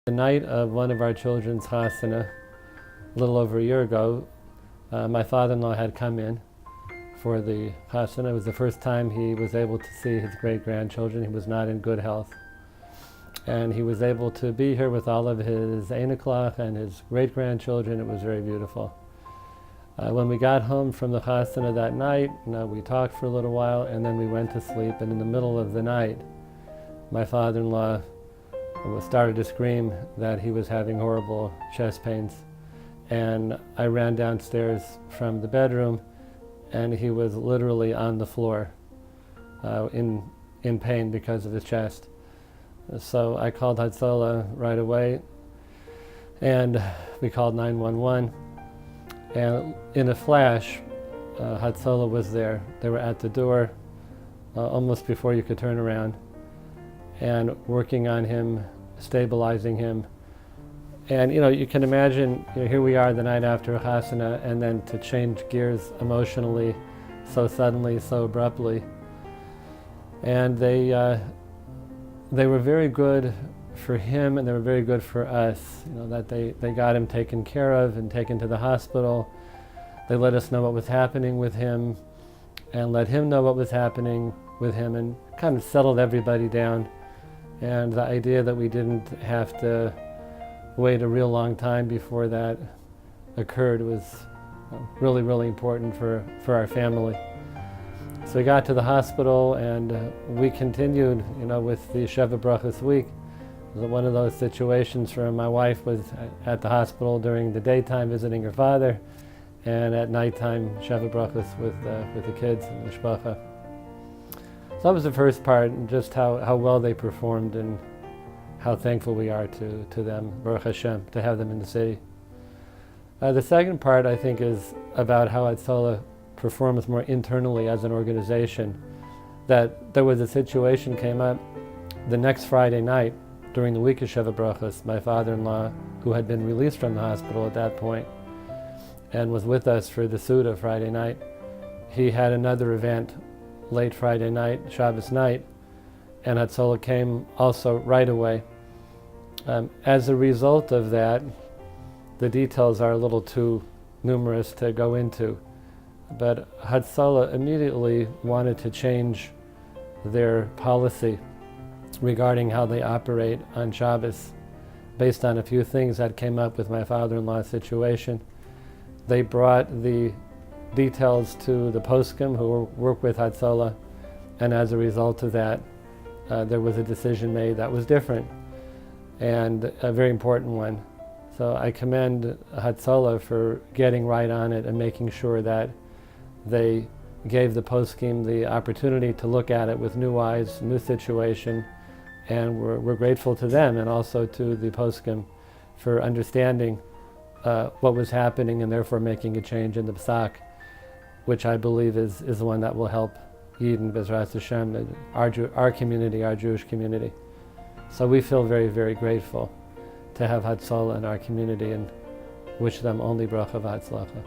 The night of one of our children's Hatzalah, a little over a year ago, my father-in-law had come in for the Hatzalah. It was the first time he was able to see his great-grandchildren. He was not in good health. And he was able to be here with all of his Einiklach and his great-grandchildren. It was very beautiful. When we got home from the Hatzalah that night, we talked for a little while, and then we went to sleep. And in the middle of the night, my father-in-law started to scream that he was having horrible chest pains. And I ran downstairs from the bedroom, and he was literally on the floor in pain because of his chest. So I called Hatzalah right away, and we called 911. And in a flash, Hatzalah was there. They were at the door almost before you could turn around, and working on him, stabilizing him. And you can imagine, here we are the night after Hatzalah, and then to change gears emotionally so suddenly, so abruptly. And they were very good for him, and they were very good for us, that they got him taken care of and taken to the hospital. They let us know what was happening with him and let him know what was happening with him, and kind of settled everybody down. And the idea that we didn't have to wait a real long time before that occurred was really, really important for our family. So we got to the hospital, and we continued, with the Sheva Brachos week. It was one of those situations where my wife was at the hospital during the daytime visiting her father, and at nighttime Sheva Brachos with the kids and the Mishpacha. So that was the first part, and just how well they performed, and how thankful we are to them, Baruch Hashem, to have them in the city. The second part, I think, is about how Hatzalah performs more internally as an organization. That there was a situation came up the next Friday night during the week of Sheva Brachos. My father-in-law, who had been released from the hospital at that point and was with us for the Suda Friday night, he had another event late Friday night, Shabbos night, and Hatzalah came also right away. As a result of that, the details are a little too numerous to go into, but Hatzalah immediately wanted to change their policy regarding how they operate on Shabbos, based on a few things that came up with my father-in-law's situation. They brought the details to the poskim who work with Hatzalah, and as a result of that, there was a decision made that was different, and a very important one. So I commend Hatzalah for getting right on it and making sure that they gave the poskim the opportunity to look at it with new eyes, new situation, and we're grateful to them and also to the poskim for understanding what was happening, and therefore making a change in the psak, which I believe is the one that will help Yidden, Bezras Hashem, our community, our Jewish community. So we feel very, very grateful to have Hatzalah in our community, and wish them only bracha v'hatzlacha.